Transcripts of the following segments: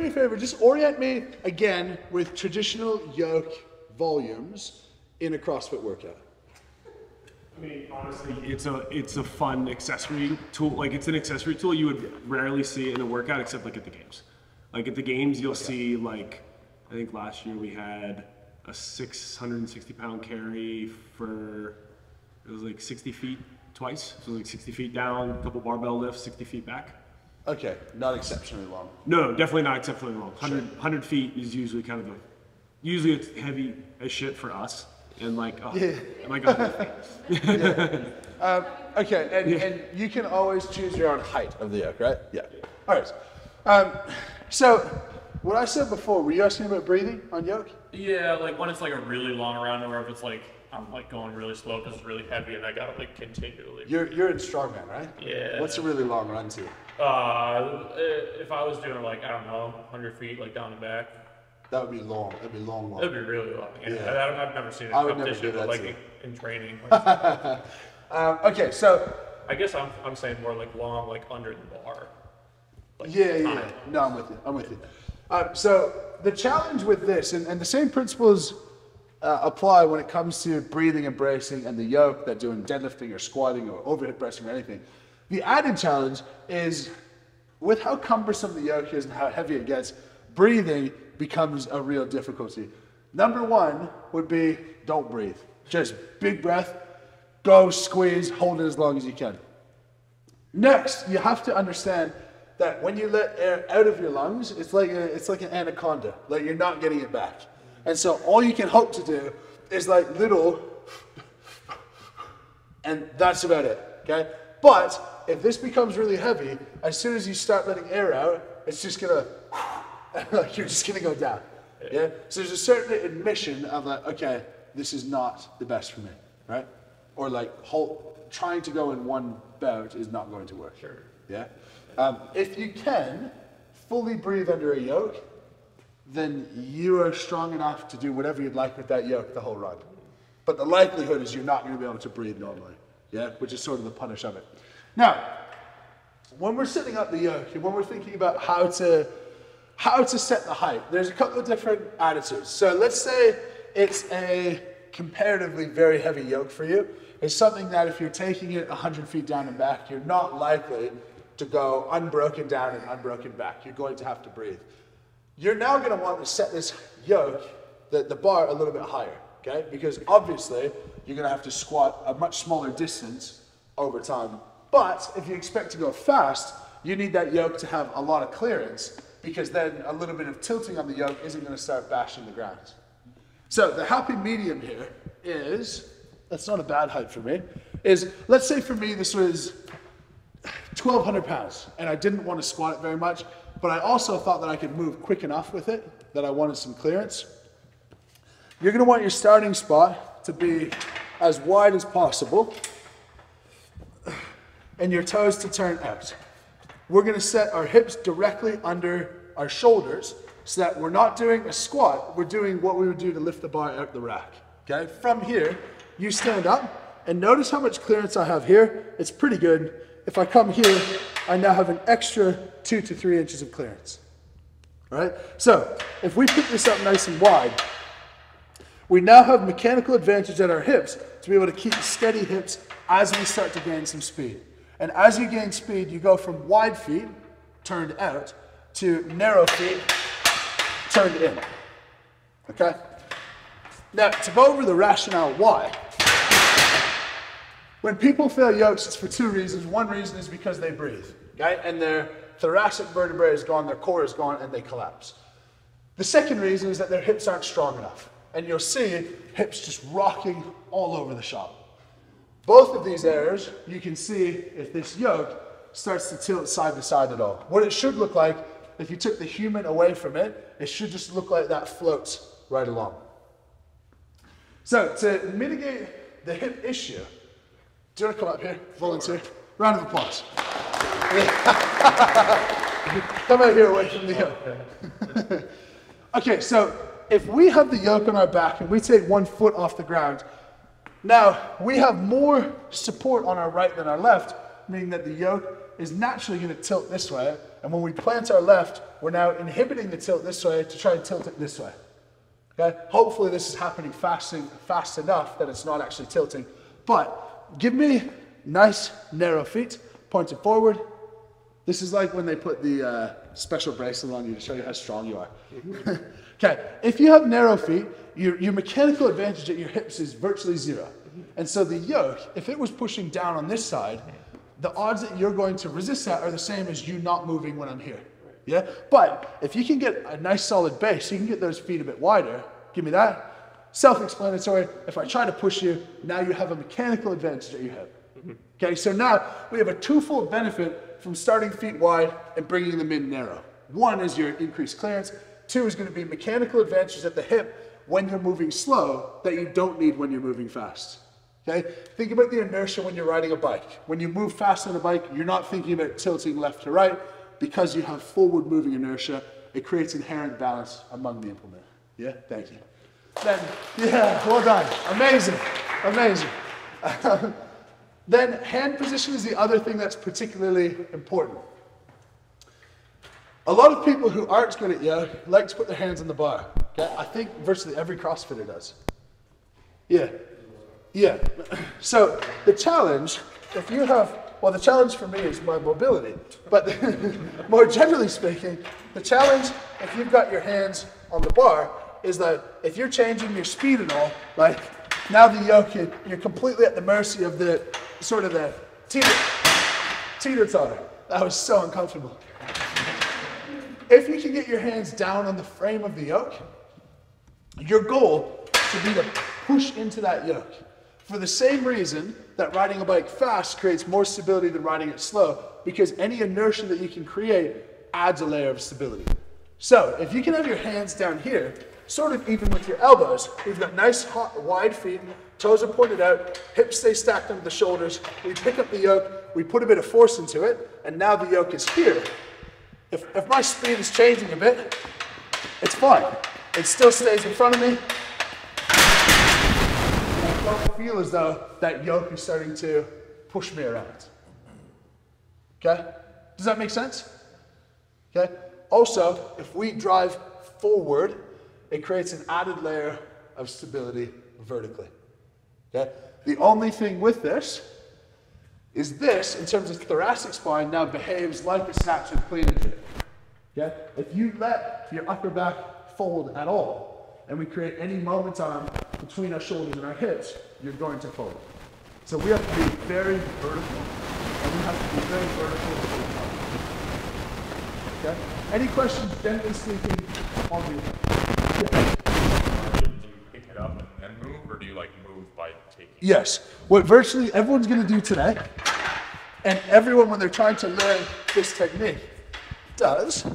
a favor, just orient me again with traditional yoke volumes in a CrossFit workout. I mean, honestly, it's a fun accessory tool. Like, it's an accessory tool you would rarely see in a workout except like at the games. Like at the games, you'll see, like, I think last year we had a 660-pound carry for, it was like 60 feet twice. So like 60 feet down, a couple barbell lifts, 60 feet back. Okay, not exceptionally long. No, definitely not exceptionally long. 100, Sure. 100 feet is usually kind of the, usually it's heavy as shit for us. And like, oh, Yeah. like, Okay, and you can always choose your own height of the yoke, right? Yeah. All right. So what I said before, were you asking about breathing on yoke? Yeah, like when it's like a really long round, or if it's like I'm like going really slow because it's really heavy and I gotta like continually. You're in strongman, right? Yeah. What's a really long run to? If I was doing like, I don't know, 100 feet like down and back. That would be long. That'd be long. That'd be really long. Yeah. Yeah. I've never seen it I in would never competition, do that but like too. in training. Okay, so I guess I'm saying more like long, like under the bar. Like yeah. time. No, I'm with you. So the challenge with this, and the same principles apply when it comes to breathing and bracing and the yoke that doing deadlifting or squatting or overhead pressing or anything. The added challenge is with how cumbersome the yoke is and how heavy it gets, breathing becomes a real difficulty. Number one would be don't breathe. Just big breath, go squeeze, hold it as long as you can. Next, you have to understand that when you let air out of your lungs, it's like an anaconda. Like you're not getting it back. And so all you can hope to do is like little, and that's about it, okay? But if this becomes really heavy, as soon as you start letting air out, it's just gonna, like you're just gonna go down, yeah? So there's a certain admission of like, okay, this is not the best for me, right? Or like trying to go in one bout is not going to work, Sure. yeah? If you can fully breathe under a yoke, then you are strong enough to do whatever you'd like with that yoke the whole run. But the likelihood is you're not going to be able to breathe normally, yeah? Which is sort of the punish of it. Now, when we're setting up the yoke, and when we're thinking about how to set the height, there's a couple of different attitudes. So let's say it's a comparatively very heavy yoke for you. It's something that if you're taking it 100 feet down and back, you're not likely to go unbroken down and unbroken back. You're going to have to breathe. You're now going to want to set this yoke, the bar, a little bit higher, okay? Because obviously, you're going to have to squat a much smaller distance over time. But if you expect to go fast, you need that yoke to have a lot of clearance, because then a little bit of tilting on the yoke isn't going to start bashing the ground. So the happy medium here is, that's not a bad height for me, is, let's say for me this was 1,200 pounds, and I didn't want to squat it very much, but I also thought that I could move quick enough with it, that I wanted some clearance. You're going to want your starting spot to be as wide as possible, and your toes to turn out. We're going to set our hips directly under our shoulders, so that we're not doing a squat, we're doing what we would do to lift the bar out the rack. Okay? From here, you stand up, and notice how much clearance I have here. It's pretty good. If I come here, I now have an extra 2 to 3 inches of clearance. All right? So, if we pick this up nice and wide, we now have mechanical advantage at our hips to be able to keep steady hips as we start to gain some speed. And as you gain speed, you go from wide feet, turned out, to narrow feet, turned in. Okay? Now, to go over the rationale why, when people fail yokes, it's for two reasons. One reason is because they breathe, okay? And their thoracic vertebrae is gone, their core is gone, and they collapse. The second reason is that their hips aren't strong enough. And you'll see hips just rocking all over the shop. Both of these errors, you can see if this yoke starts to tilt side to side at all. What it should look like, if you took the human away from it, it should just look like that floats right along. So to mitigate the hip issue, do you want to come up here, volunteer? Round of applause. Come out here away from the yoke. Okay, so if we have the yoke on our back and we take 1 foot off the ground, now we have more support on our right than our left, meaning that the yoke is naturally going to tilt this way, And when we plant our left, we're now inhibiting the tilt this way to try and tilt it this way. Okay? Hopefully this is happening fast enough that it's not actually tilting. But give me nice narrow feet, pointed forward. This is like when they put the special bracelet on you to show you how strong you are. Okay, if you have narrow feet, your mechanical advantage at your hips is virtually zero. And so the yoke, if it was pushing down on this side, the odds that you're going to resist that are the same as you not moving when I'm here. Yeah? But if you can get a nice solid base, you can get those feet a bit wider. Give me that. Self-explanatory. If I try to push you, now you have a mechanical advantage at your hip. Okay, so now we have a twofold benefit from starting feet wide and bringing them in narrow. One is your increased clearance. Two is going to be mechanical advantages at the hip when you're moving slow that you don't need when you're moving fast. Okay? Think about the inertia when you're riding a bike. When you move fast on a bike, you're not thinking about tilting left to right because you have forward moving inertia. It creates inherent balance among the implement. Yeah, thank you. Then, yeah, well done. Amazing, amazing. Then hand position is the other thing that's particularly important. A lot of people who aren't good at yoke like to put their hands on the bar. Okay? I think virtually every CrossFitter does. Yeah. Yeah. So the challenge, if you have, well, the challenge for me is my mobility. But more generally speaking, the challenge, if you've got your hands on the bar, is that if you're changing your speed at all, like now the yoke, you're completely at the mercy of the sort of the teeter-totter. That was so uncomfortable. If you can get your hands down on the frame of the yoke, your goal should be to push into that yoke. For the same reason that riding a bike fast creates more stability than riding it slow, because any inertia that you can create adds a layer of stability. So if you can have your hands down here, sort of even with your elbows, we've got nice hot, wide feet, toes are pointed out, hips stay stacked under the shoulders, we pick up the yoke, we put a bit of force into it, and now the yoke is here. If my speed is changing a bit, it's fine. It still stays in front of me. I don't feel as though that yoke is starting to push me around. Okay? Does that make sense? Okay? Also, if we drive forward, it creates an added layer of stability vertically. Okay? The only thing with this is this, in terms of thoracic spine, now behaves like a snatch and clean and jerk. Okay? If you let your upper back fold at all, and we create any momentum between our shoulders and our hips, you're going to fold. So we have to be very vertical, and we have to be very vertical the whole time. Okay? Any questions, generally speaking, on the yeah. Do you pick it up and then move, or do you like move by taking it? Yes. What virtually everyone's going to do today, and everyone when they're trying to learn this technique does,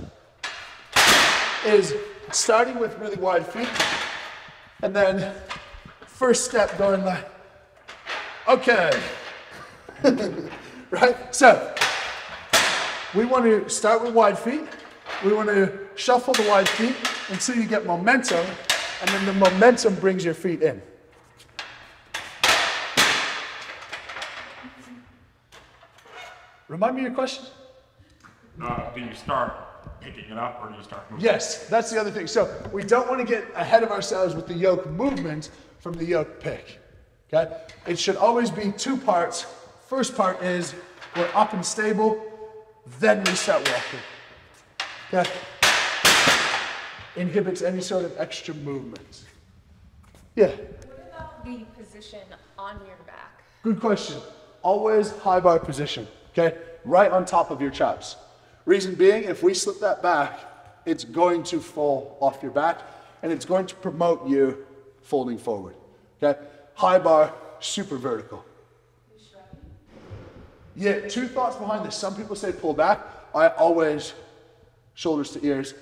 is starting with really wide feet, and then first step going like, okay. Right? So, we want to start with wide feet. We want to shuffle the wide feet until you get momentum, and then the momentum brings your feet in. Remind me your question? Do you start picking it up, or do you start moving? Yes, that's the other thing. So we don't want to get ahead of ourselves with the yoke movement from the yoke pick. Okay? It should always be two parts. First part is we're up and stable, then we start walking. Okay? Inhibits any sort of extra movement. Yeah? What about the position on your back? Good question. Always high bar position. Okay? Right on top of your chaps. Reason being, if we slip that back, it's going to fall off your back, and it's going to promote you folding forward. Okay? High bar, super vertical. Yeah, two thoughts behind this. Some people say pull back. I always shoulders to ears.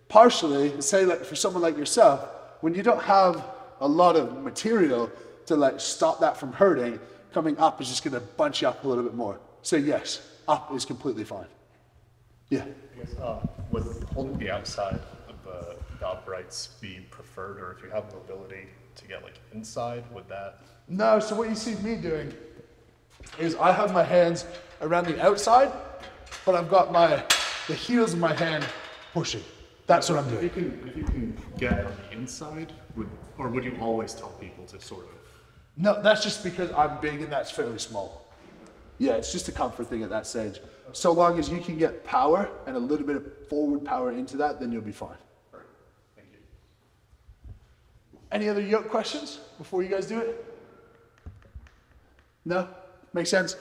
Partially, say like for someone like yourself, when you don't have a lot of material to like stop that from hurting, coming up is just going to bunch you up a little bit more. So yes, up is completely fine. Yeah. I guess, would holding the outside of the uprights be preferred, or if you have mobility to get like inside, would that? No, so what you see me doing is I have my hands around the outside, but I've got my the heels of my hand pushing. That's what I'm If doing. you can get on the inside, would you always tell people to sort of? No, that's just because I'm big and that's fairly small. Yeah, it's just a comfort thing at that stage. So long as you can get power and a little bit of forward power into that, then you'll be fine. Thank you. Any other yoke questions before you guys do it? No? Makes sense?